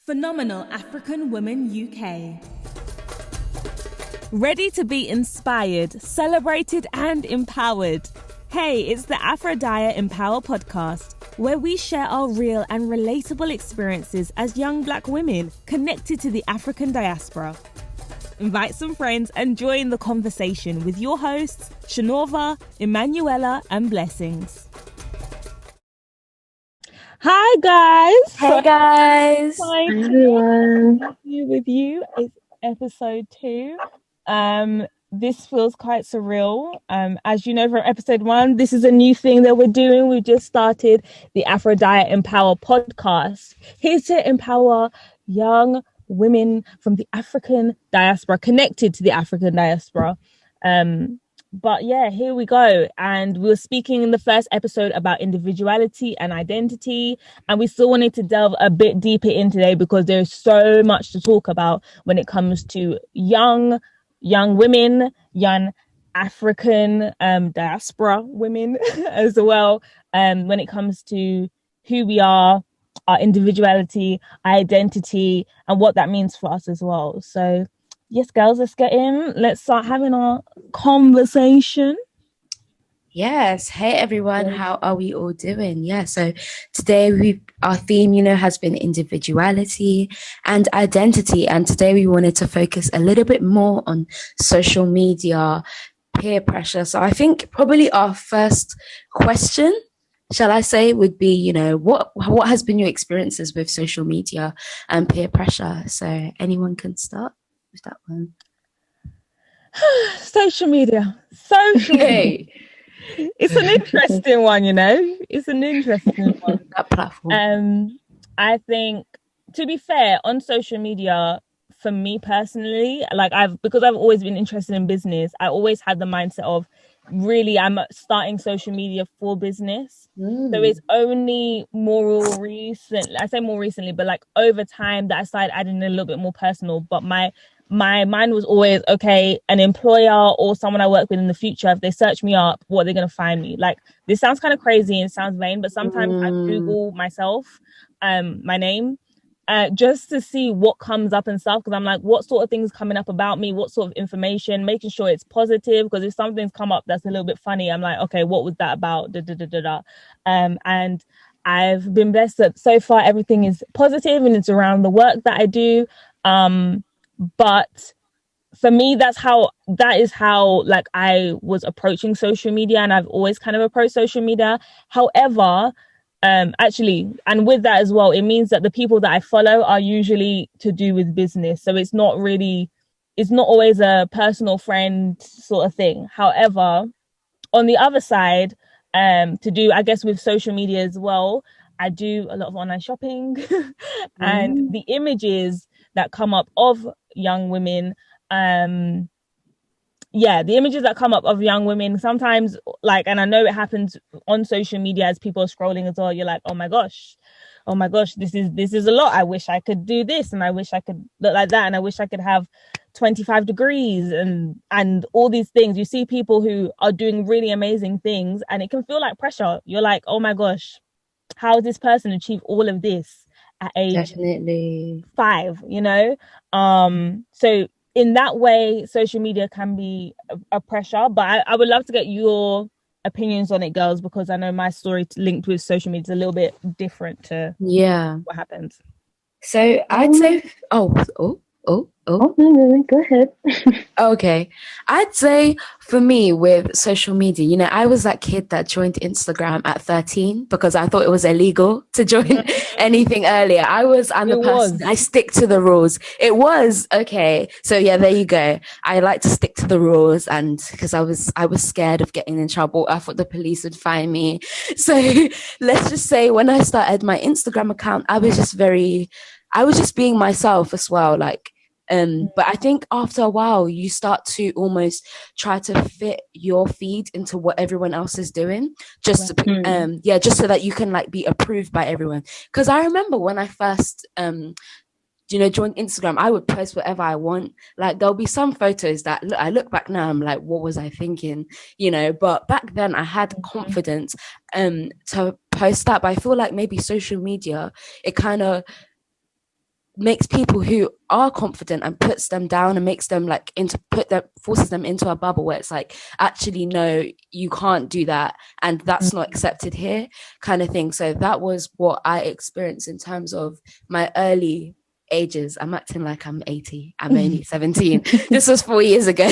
Phenomenal African Women UK. Ready to be inspired, celebrated, and empowered? Hey, it's the Afrodia Empower podcast, where we share our real and relatable experiences as young Black women connected to the African diaspora. Invite some friends and join the conversation with your hosts, Shernorva, Emmanuella, and Blessings. Hi guys! Hey guys! Hi everyone! With you, it's episode 2. This feels quite surreal. As you know from episode 1, this is a new thing that we're doing. We've just started the Afrodia Empower podcast. Here to empower young women from the African diaspora, connected to the African diaspora. But yeah, here we go. And we were speaking in the first episode about individuality and identity. And we still wanted to delve a bit deeper in today because there's so much to talk about when it comes to young women, young African diaspora women as well. When it comes to who we are, our individuality, identity, and what that means for us as well. So yes, girls, let's get in. Let's start having our conversation. Yes. Hey, everyone. How are we all doing? Yeah. So today our theme, has been individuality and identity. And today we wanted to focus a little bit more on social media, peer pressure. So I think probably our first question, shall I say, would be, what has been your experiences with social media and peer pressure? So anyone can start with that one. Social media. It's an interesting one, It's an interesting one. That platform. I think, to be fair, on social media, for me personally, because I've always been interested in business, I always had the mindset of really I'm starting social media for business. So it's only more recently, I say more recently, but over time that I started adding a little bit more personal. But my mind was always, okay, an employer or someone I work with in the future, if they search me up, what are they going to find me? This sounds kind of crazy and sounds vain, but sometimes I Google myself, my name, just to see what comes up and stuff. Because I'm like, what sort of things coming up about me? What sort of information? Making sure it's positive. Because if something's come up that's a little bit funny, I'm like, okay, what was that about? And I've been blessed that so far everything is positive and it's around the work that I do. But for me, that is how I was approaching social media, and I've always kind of approached social media. However, actually, and with that as well, it means that the people that I follow are usually to do with business. So it's not always a personal friend sort of thing. However, on the other side, to do, I guess, with social media as well, I do a lot of online shopping and the images that come up of young women, the images that come up of young women sometimes, and I know it happens on social media as people are scrolling as well, you're like, oh my gosh, this is a lot. I wish I could do this, and I wish I could look like that, and I wish I could have 25 degrees and all these things. You see people who are doing really amazing things, and it can feel like pressure. You're like, oh my gosh, how does this person achieve all of this at age Definitely 5, so in that way social media can be a pressure, but I would love to get your opinions on it, girls, because I know my story linked with social media is a little bit different to what happens. So I'd say no, go ahead. Okay. I'd say for me with social media, I was that kid that joined Instagram at 13 because I thought it was illegal to join anything earlier. I stick to the rules. It was okay. So yeah, there you go. I like to stick to the rules, and because I was scared of getting in trouble. I thought the police would find me. So let's just say when I started my Instagram account, I was just being myself as well. But I think after a while, you start to almost try to fit your feed into what everyone else is doing, just so that you can be approved by everyone. Because I remember when I first joined Instagram, I would post whatever I want. There'll be some photos that I look back now, I'm like, what was I thinking? But back then I had confidence to post that. But I feel like maybe social media, it kind of makes people who are confident and puts them down and makes them like forces them into a bubble where it's like, actually no, you can't do that and that's not accepted here, kind of thing. So that was what I experienced in terms of my early ages. I'm acting like I'm 80, I'm only 17. This was 4 years ago.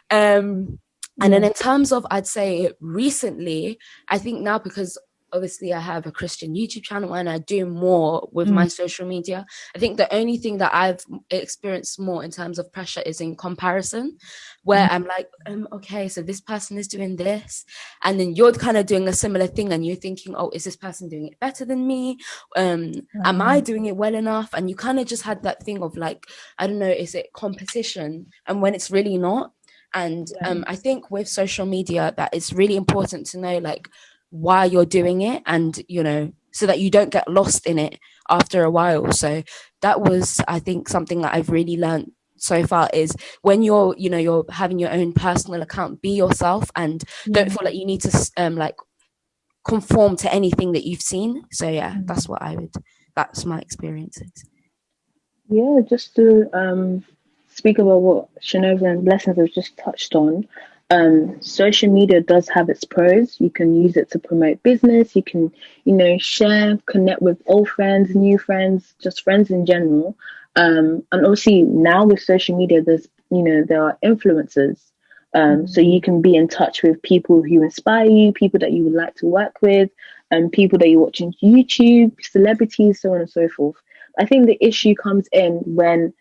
And then in terms of, I'd say recently, I think now, because obviously I have a Christian YouTube channel and I do more with my social media, I think the only thing that I've experienced more in terms of pressure is in comparison, where I'm like, okay, so this person is doing this, and then you're kind of doing a similar thing and you're thinking, oh, is this person doing it better than me? Am I doing it well enough? And you kind of just had that thing of like, I don't know, is it competition? And when it's really not. And I think with social media that it's really important to know like why you're doing it, and you know, so that you don't get lost in it after a while. So that was, I think, something that I've really learned so far, is when you're, you know, you're having your own personal account, be yourself and don't feel like you need to like conform to anything that you've seen. So yeah, that's my experiences. Yeah, just to speak about what Shernorva and Blessings have just touched on. Social media does have its pros. You can use it to promote business. You can, you know, share, connect with old friends, new friends, just friends in general. And obviously now with social media, there's, you know, there are influencers. So you can be in touch with people who inspire you, people that you would like to work with, and people that you're watching YouTube, celebrities, so on and so forth. I think the issue comes in when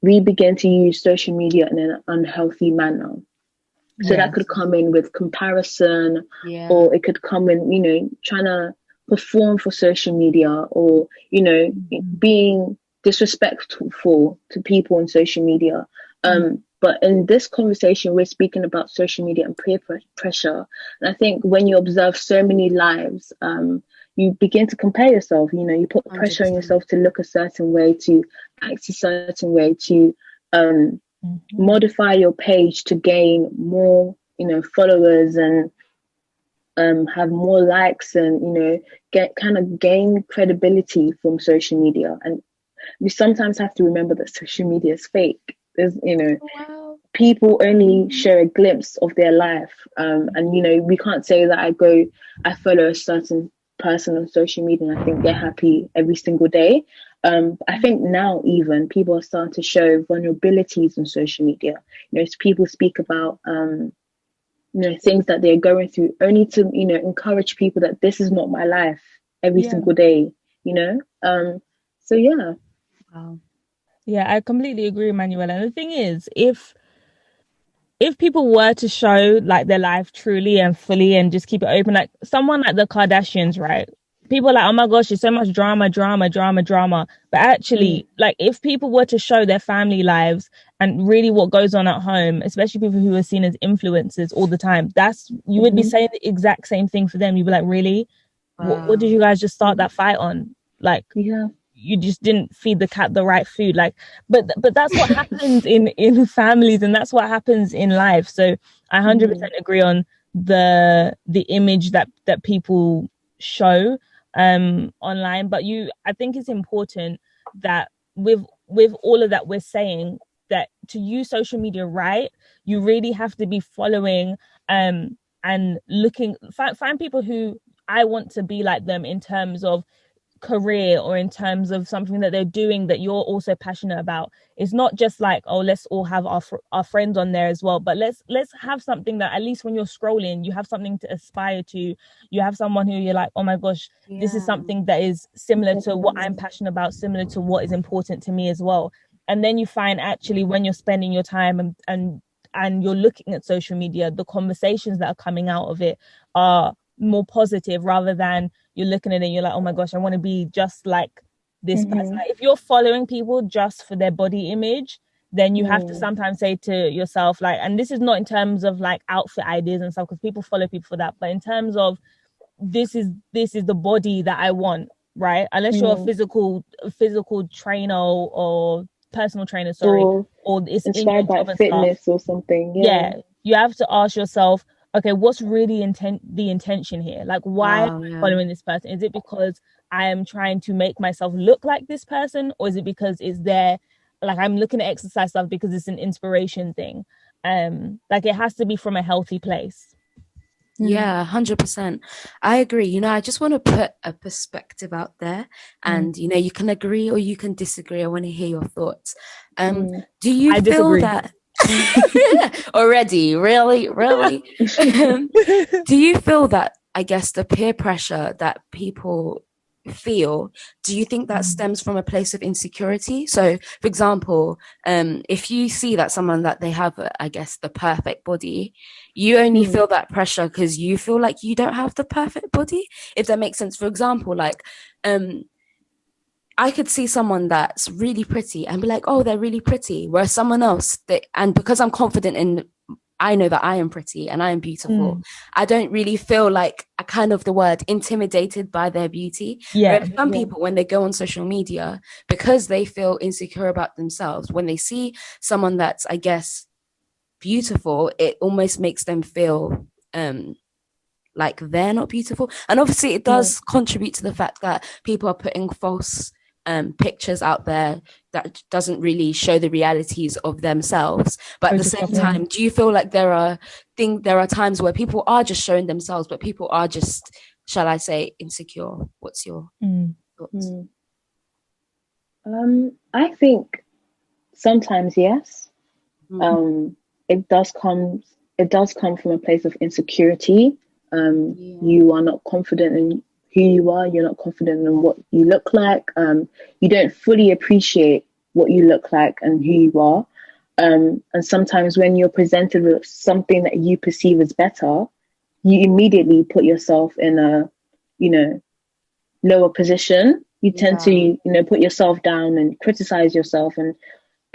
we begin to use social media in an unhealthy manner. So that could come in with comparison, or it could come in, you know, trying to perform for social media, or, you know, being disrespectful to people on social media. But in this conversation, we're speaking about social media and peer pressure. And I think when you observe so many lives, you begin to compare yourself. You know, you put pressure 100%. On yourself to look a certain way, to act a certain way, to modify your page to gain more, you know, followers, and have more likes, and, you know, gain credibility from social media. And we sometimes have to remember that social media is fake. There's, you know, people only share a glimpse of their life, and, you know, we can't say that I follow a certain person on social media and I think they're happy every single day. I think now even people are starting to show vulnerabilities on social media. You know, people speak about, you know, things that they're going through, only to, you know, encourage people that this is not my life every single day, you know? So yeah. Wow. Yeah, I completely agree, Emmanuella. And the thing is, if people were to show like their life truly and fully and just keep it open, like someone like the Kardashians, right? People are like, oh my gosh, there's so much drama. But actually, like, if people were to show their family lives and really what goes on at home, especially people who are seen as influencers all the time, you would be saying the exact same thing for them. You'd be like, really? What did you guys just start that fight on? Like, you just didn't feed the cat the right food. Like, but that's what happens in families, and that's what happens in life. So I 100% agree on the image that people show online. But I think it's important that with all of that we're saying, that to use social media right, you really have to be following and looking, find people who I want to be like them in terms of career, or in terms of something that they're doing that you're also passionate about. It's not just like, oh, let's all have our friends on there as well, but let's have something that at least when you're scrolling, you have something to aspire to. You have someone who you're like, oh my gosh, this is something that is similar to what I'm passionate about, similar to what is important to me as well. And then you find actually when you're spending your time and you're looking at social media, the conversations that are coming out of it are more positive, rather than you're looking at it and you're like, oh my gosh, I want to be just like this person. Like, if you're following people just for their body image, then you have to sometimes say to yourself, like, and this is not in terms of like outfit ideas and stuff, because people follow people for that, but in terms of this is the body that I want, right? Unless you're a physical trainer or personal trainer, or it's inspired by fitness or something. You have to ask yourself, okay, what's really the intention here? Like, why am I following this person? Is it because I am trying to make myself look like this person, or is it because it's there, like I'm looking at exercise stuff because it's an inspiration thing? Like it has to be from a healthy place. Yeah, 100%. I agree. You know, I just want to put a perspective out there, and you know, you can agree or you can disagree. I want to hear your thoughts. Do you I feel disagree. that already? Really, really? Do you feel that, I guess, the peer pressure that people feel, do you think that stems from a place of insecurity? So, for example, if you see that someone that they have, I guess, the perfect body, you only feel that pressure because you feel like you don't have the perfect body, if that makes sense. For example, like, I could see someone that's really pretty and be like, oh, they're really pretty. Whereas someone else, and because I'm confident in, I know that I am pretty and I am beautiful, I don't really feel like a kind of the word intimidated by their beauty. Yeah. Some people, when they go on social media, because they feel insecure about themselves, when they see someone that's, I guess, beautiful, it almost makes them feel like they're not beautiful. And obviously it does contribute to the fact that people are putting false pictures out there that doesn't really show the realities of themselves. But at the same time, do you feel like there are times where people are just showing themselves, but people are just, shall I say, insecure? What's your thoughts? I think sometimes yes. It does come from a place of insecurity. You are not confident in who you are, you're not confident in what you look like, you don't fully appreciate what you look like and who you are. And sometimes when you're presented with something that you perceive as better, you immediately put yourself in a, lower position. You tend to, put yourself down and criticize yourself and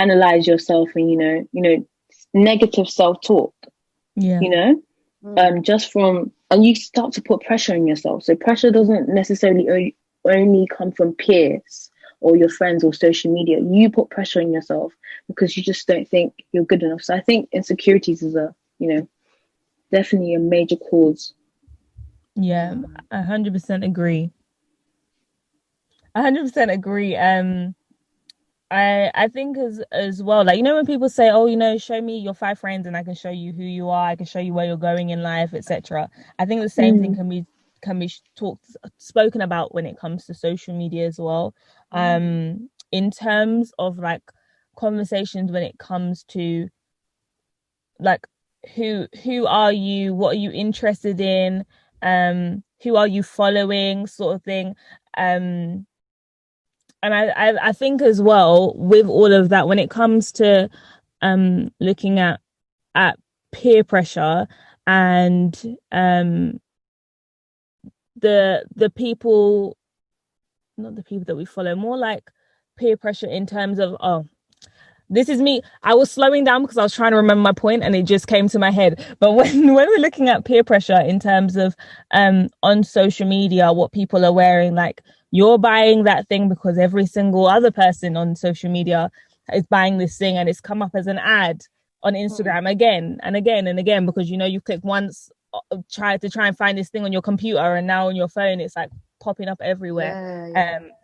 analyze yourself and, negative self-talk, and you start to put pressure on yourself. So pressure doesn't necessarily only come from peers or your friends or social media. You put pressure on yourself because you just don't think you're good enough. So I think insecurities is definitely a major cause. Yeah, 100% agree. 100% agree. I think as well, like, when people say, oh, show me your 5 friends and I can show you who you are, I can show you where you're going in life, etc. I think the same thing can be spoken about when it comes to social media as well. In terms of like conversations when it comes to like who are you, what are you interested in, who are you following, sort of thing. And I think as well with all of that, when it comes to looking at peer pressure and the people, not the people that we follow, more like peer pressure in terms of, this is me. I was slowing down because I was trying to remember my point and it just came to my head. But when we're looking at peer pressure in terms of on social media, what people are wearing, like you're buying that thing because every single other person on social media is buying this thing and it's come up as an ad on Instagram again and again and again because you click once, try and find this thing on your computer, and now on your phone it's like popping up everywhere.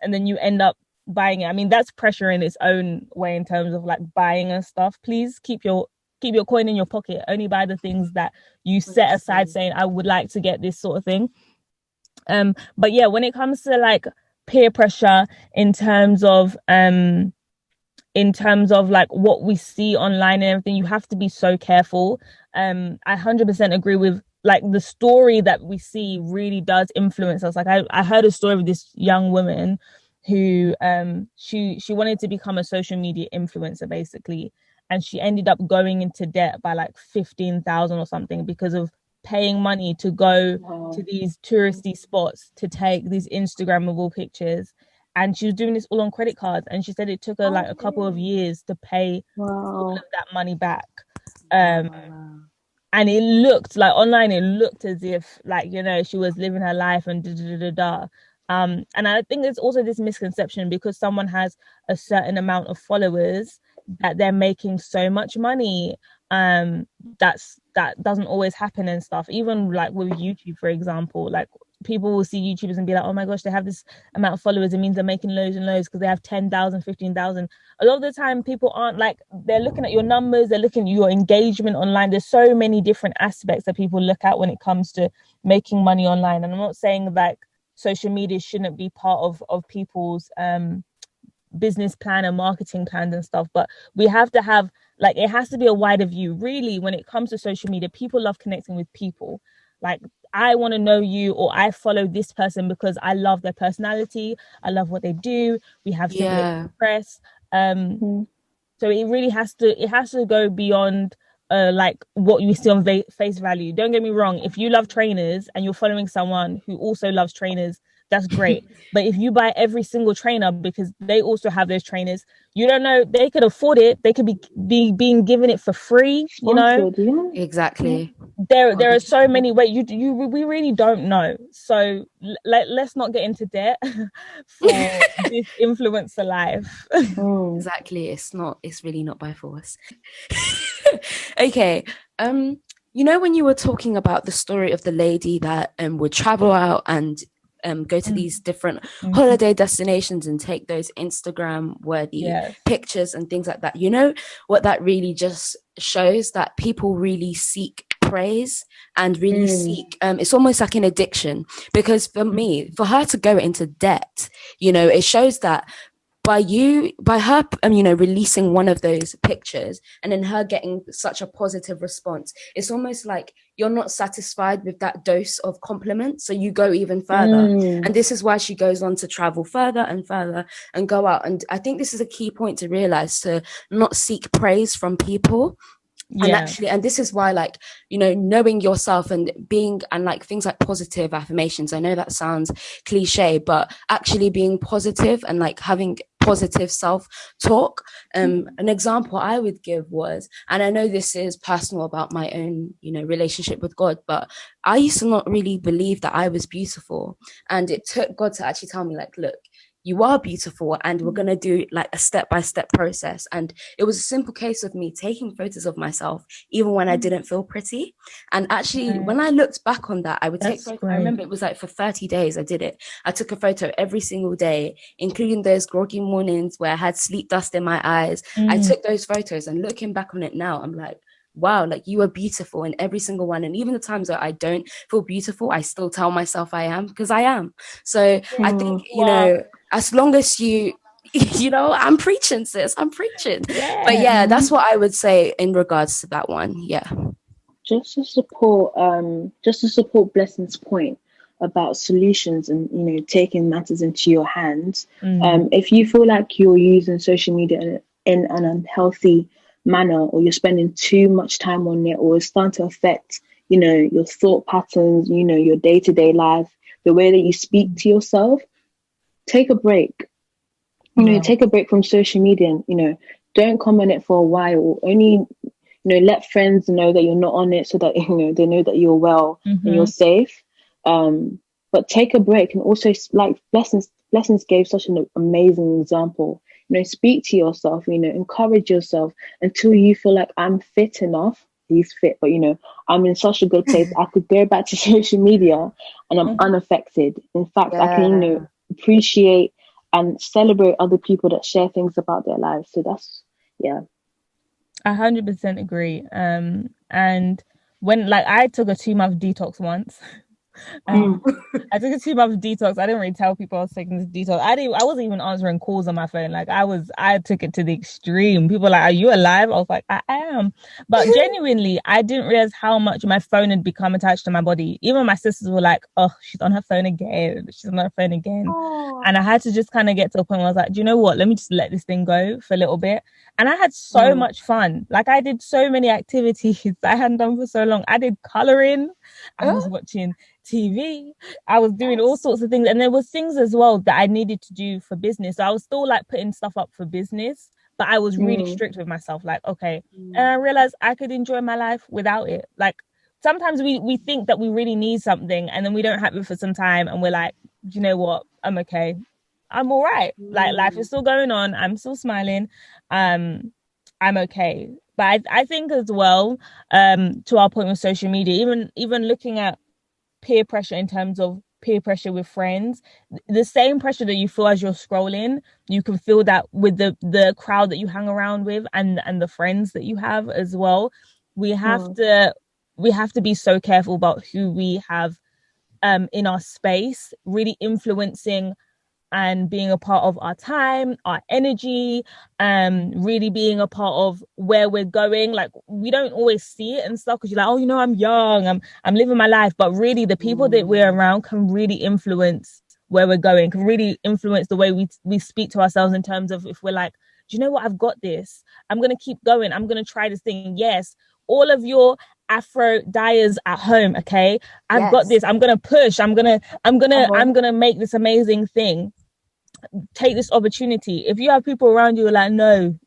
And then you end up buying it. I mean, that's pressure in its own way in terms of like buying and stuff. Please keep your coin in your pocket. Only buy the things that you set aside saying, I would like to get this sort of thing. But yeah, when it comes to like peer pressure in terms of like what we see online and everything, you have to be so careful. I 100% agree with like the story that we see really does influence us. Like I heard a story of this young woman who she wanted to become a social media influencer basically, and she ended up going into debt by like 15,000 or something because of paying money to go to these touristy spots to take these Instagrammable pictures, and she was doing this all on credit cards, and she said it took her like a couple of years to pay all of that money back. And it looked like online, it looked as if like she was living her life and and I think there's also this misconception because someone has a certain amount of followers that they're making so much money. That doesn't always happen and stuff. Even like with YouTube, for example, like people will see YouTubers and be like, oh my gosh, they have this amount of followers. It means they're making loads and loads because they have 10,000, 15,000. A lot of the time, people aren't like, they're looking at your numbers, they're looking at your engagement online. There's so many different aspects that people look at when it comes to making money online. And I'm not saying that social media shouldn't be part of people's business plan and marketing plans and stuff, but we have to have, like, it has to be a wider view. Really, when it comes to social media, people love connecting with people. Like, I want to know you, or I follow this person because I love their personality, I love what they do, we have similar interests. So it really has to go beyond like what you see on face value. Don't get me wrong, if you love trainers and you're following someone who also loves trainers, that's great. But if you buy every single trainer because they also have those trainers, you don't know, they could afford it, they could be being given it for free, you know. Exactly. There are so many ways we really don't know. So let's not get into debt for this influencer life. Exactly. It's really not by force. Okay. You know, when you were talking about the story of the lady that would travel out and go to these different holiday destinations and take those Instagram worthy pictures and things like that, you know what that really just shows? That people really seek praise and really seek it's almost like an addiction, because for her to go into debt, you know, it shows that by her releasing one of those pictures and then her getting such a positive response, it's almost like you're not satisfied with that dose of compliments, so you go even further. And this is why she goes on to travel further and further and go out. And I think this is a key point to realize, to not seek praise from people. And this is why, like, you know, knowing yourself and being, and like things like positive affirmations, I know that sounds cliche, but actually being positive and like having positive self-talk. An example I would give was, and I know this is personal about my own, you know, relationship with God, but I used to not really believe that I was beautiful. And it took God to actually tell me, like, look, you are beautiful, and we're going to do like a step-by-step process. And it was a simple case of me taking photos of myself even when I didn't feel pretty. And actually, when I looked back on that, I would take photos. I remember it was like for 30 days I did it. I took a photo every single day, including those groggy mornings where I had sleep dust in my eyes. I took those photos, and looking back on it now, I'm like, wow, like, you are beautiful in every single one. And even the times that I don't feel beautiful, I still tell myself I am, because I am. So I think, you know, as long as you know, I'm preaching, sis, I'm preaching. But yeah, that's what I would say in regards to that one. Just to support Blessing's point about solutions and, you know, taking matters into your hands. If you feel like you're using social media in an unhealthy manner, or you're spending too much time on it, or it's starting to affect, you know, your thought patterns, you know, your day-to-day life, the way that you speak to yourself, take a break. You know, take a break from social media, and, you know, don't come on it for a while. Only, you know, let friends know that you're not on it, so that, you know, they know that you're well and you're safe. But take a break. And also, like Blessings gave such an amazing example. You know, speak to yourself, you know, encourage yourself until you feel like, I'm fit enough. He's fit, but, you know, I'm in such a good place. I could go back to social media and I'm unaffected. In fact, I can, you know, appreciate and celebrate other people that share things about their lives. So that's, 100% agree. And when, like, I took a 2-month detox once. I took a 2-month detox. I didn't really tell people I was taking this detox. I wasn't even answering calls on my phone. Like, I took it to the extreme. People were like, are you alive? I was like, I am. But genuinely, I didn't realize how much my phone had become attached to my body. Even my sisters were like, oh, she's on her phone again. She's on her phone again. And I had to just kind of get to a point where I was like, do you know what? Let me just let this thing go for a little bit. And I had so much fun. Like, I did so many activities I hadn't done for so long. I did coloring. I was watching TV. I was doing all sorts of things. And there was things as well that I needed to do for business. So I was still like putting stuff up for business, but I was really strict with myself. Like, okay. And I realized I could enjoy my life without it. Like, sometimes we think that we really need something, and then we don't have it for some time, and we're like, do you know what? I'm okay. I'm all right. Like, life is still going on. I'm still smiling. I'm okay. But I think as well, to our point with social media, even looking at peer pressure in terms of peer pressure with friends, the same pressure that you feel as you're scrolling, you can feel that with the crowd that you hang around with, and the friends that you have as well. We have to be so careful about who we have in our space, really influencing and being a part of our time, our energy, really being a part of where we're going. Like, we don't always see it and stuff, because you're like, oh, I'm young, I'm living my life. But really, the people that we're around can really influence where we're going, can really influence the way we speak to ourselves, in terms of, if we're like, do you know what, I've got this, I'm gonna keep going, I'm gonna try this thing. Yes, all of your Afro dyers at home, okay, I've got this, I'm gonna push, I'm gonna make this amazing thing. Take this opportunity. If you have people around you who are like, no,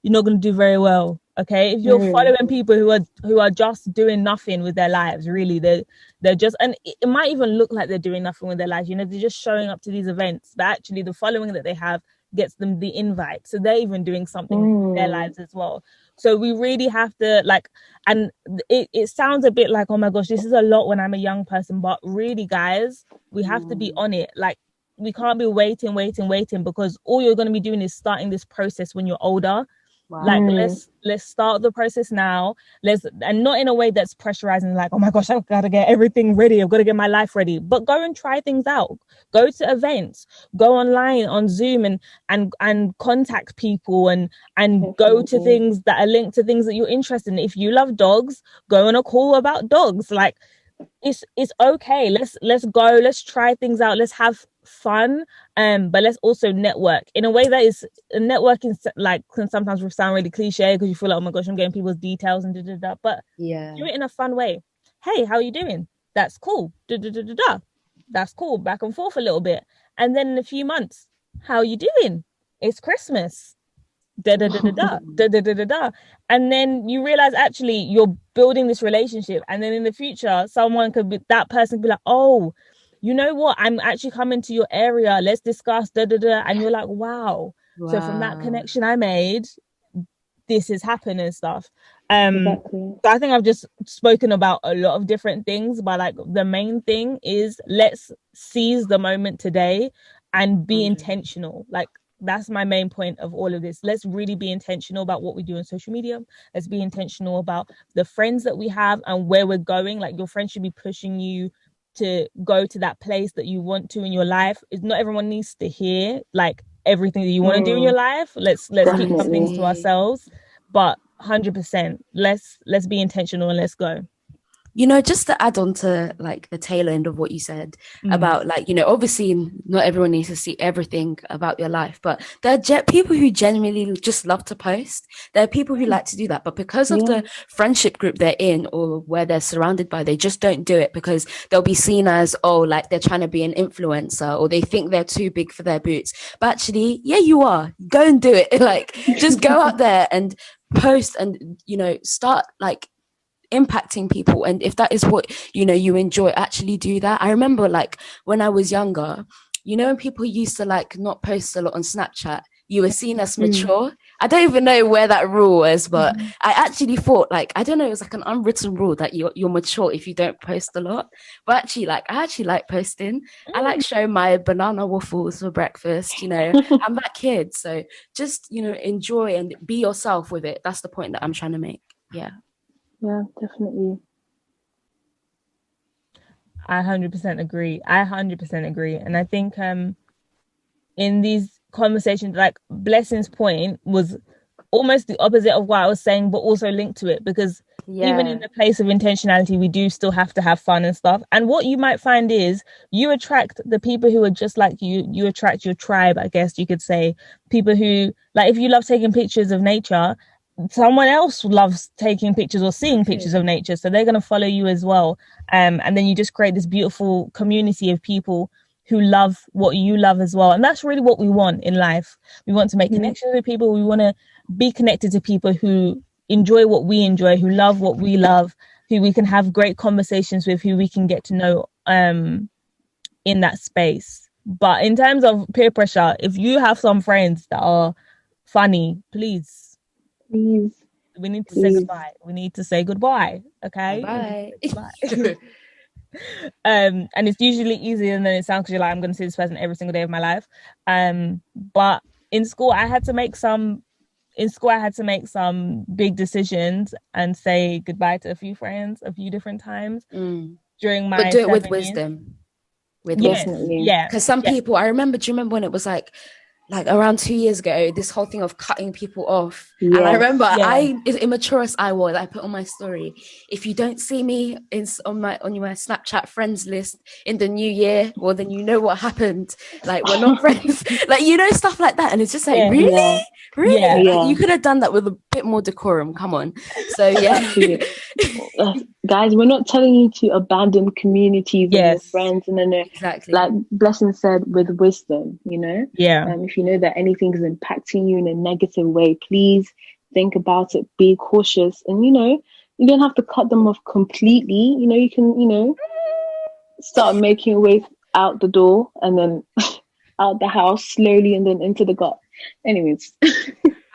you're not going to do very well, okay? If you're following people who are just doing nothing with their lives, really, they're just, and it might even look like they're doing nothing with their lives, they're just showing up to these events, but actually the following that they have gets them the invite, so they're even doing something with their lives as well. So we really have to, like, and it sounds a bit like, oh my gosh, this is a lot when I'm a young person, but really, guys, we have to be on it. Like, we can't be waiting, because all you're going to be doing is starting this process when you're older. Wow. Like, let's start the process now. And not in a way that's pressurizing, like, oh my gosh, I've got to get everything ready, I've got to get my life ready. But go and try things out. Go to events, go online on Zoom and contact people, and go to things that are linked to things that you're interested in. If you love dogs, go on a call about dogs. Like, it's okay. Let's go, let's try things out, let's have fun, but let's also network in a way that is, networking like can sometimes sound really cliche, because you feel like, oh my gosh, I'm getting people's details and but do it in a fun way. Hey, how are you doing? That's cool. That's cool. Back and forth a little bit, and then in a few months, how are you doing? It's Christmas. And then you realize, actually, you're building this relationship, and then in the future, that person could be like, oh, you know what, I'm actually coming to your area, let's discuss and you're like, wow. So from that connection I made, this is happening and stuff. Exactly. So I think I've just spoken about a lot of different things, but like, the main thing is, let's seize the moment today and be intentional. Like, that's my main point of all of this. Let's really be intentional about what we do on social media. Let's be intentional about the friends that we have and where we're going. Like, your friends should be pushing you to go to that place that you want to in your life. It's not everyone needs to hear like everything that you want to do in your life. Let's keep some things to ourselves, but 100% let's be intentional and let's go. Just to add on to like the tail end of what you said about, like, obviously not everyone needs to see everything about your life, but there are people who genuinely just love to post. There are people who like to do that, but because of the friendship group they're in or where they're surrounded by, they just don't do it, because they'll be seen as, oh, like they're trying to be an influencer, or they think they're too big for their boots. But actually, yeah, you are. Go and do it. Like, just go out there and post and, start like impacting people. And if that is what you enjoy, actually do that. I remember, like, when I was younger, when people used to like not post a lot on Snapchat, you were seen as mature. I don't even know where that rule is, but I actually thought, like, I don't know, it was like an unwritten rule that you're mature if you don't post a lot. But actually, like, I actually like posting. I like showing my banana waffles for breakfast. I'm that kid. So just enjoy and be yourself with it. That's the point that I'm trying to make. Yeah, definitely. I 100% agree. And I think in these conversations, like, Blessing's point was almost the opposite of what I was saying, but also linked to it, because even in the place of intentionality, we do still have to have fun and stuff. And what you might find is, you attract the people who are just like you attract your tribe, I guess you could say. People who, like, if you love taking pictures of nature, someone else loves taking pictures or seeing pictures of nature, so they're going to follow you as well, and then you just create this beautiful community of people who love what you love as well. And that's really what we want in life. We want to make connections with people. We want to be connected to people who enjoy what we enjoy, who love what we love, who we can have great conversations with, who we can get to know in that space. But in terms of peer pressure, if you have some friends that are funny, please, we need to say goodbye. We need to say goodbye. Okay. Bye. And it's usually easier than it sounds because you're like, I'm going to see this person every single day of my life. But in school, I had to make some big decisions and say goodbye to a few friends a few different times during my But do it with 7 years. wisdom. With Yes, Definitely. yeah. Because some people, do you remember when it was like around 2 years ago, this whole thing of cutting people off. And I remember as immature as I was, I put on my story, if you don't see me on my Snapchat friends list in the new year, well, then you know what happened. Like, we're not friends. Like, stuff like that. And it's just like, really? Yeah. Really? Yeah. Like, you could have done that with a bit more decorum. Come on. So, yeah. Guys, we're not telling you to abandon communities and your friends. And then, exactly. like Blessing said, with wisdom, Yeah. If you know that anything is impacting you in a negative way, please think about it, be cautious. And, you don't have to cut them off completely. You can, start making your way out the door and then out the house slowly and then into the gut. Anyways.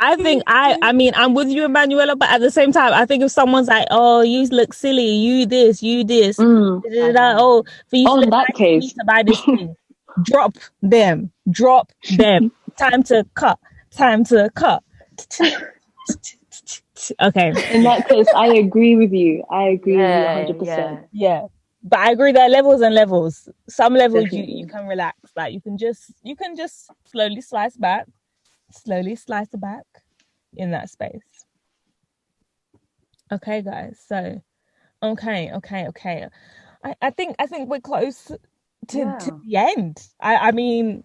I think I mean, I'm with you, Emmanuella, but at the same time, I think if someone's like, oh, you look silly, you this, oh, for you in that case, to buy this thing, drop them. Time to cut. Okay. In that case, I agree with you. 100%. Yeah. But I agree there are levels and levels. Some levels Definitely. you can relax. Like you can just slowly slice back in that space. Okay, guys. So okay. I think we're close to the end. I mean,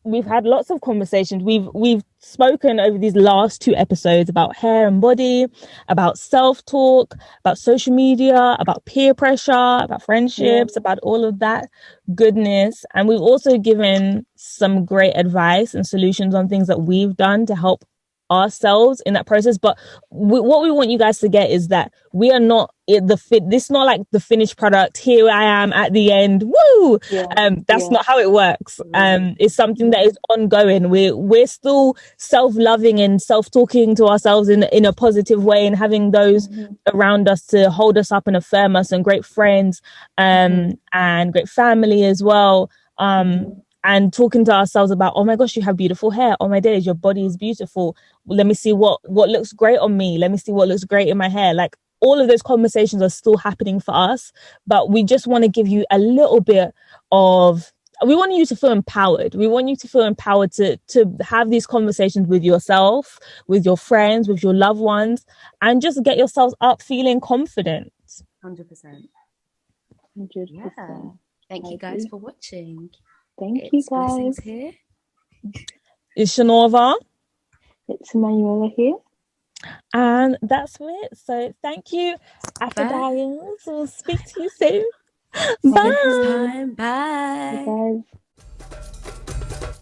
we've had lots of conversations. We've spoken over these last 2 episodes about hair and body, about self-talk, about social media, about peer pressure, about friendships, about all of that goodness. And we've also given some great advice and solutions on things that we've done to help ourselves in that process. But what we want you guys to get is that we are not this is not like the finished product. Here I am at the end. Woo! That's not how it works. It's something that is ongoing. We're still self-loving and self-talking to ourselves in a positive way, and having those around us to hold us up and affirm us, and great friends and great family as well. And talking to ourselves about, oh my gosh, you have beautiful hair. Oh my days, your body is beautiful. Let me see what looks great on me. Let me see what looks great in my hair. Like, all of those conversations are still happening for us, but we just want to give you a little bit of, we want you to feel empowered. We want you to feel empowered to have these conversations with yourself, with your friends, with your loved ones, and just get yourselves up feeling confident. 100%. 100%. Yeah. Thank you guys for watching. Thank you, guys. Blessings here. It's Shernorva. It's Emmanuella here. And that's it. So thank you, Afrodia. We'll speak to you soon. Bye. Bye. Bye.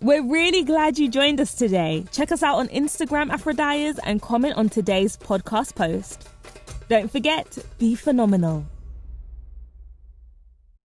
We're really glad you joined us today. Check us out on Instagram, Afrodias, and comment on today's podcast post. Don't forget, be phenomenal.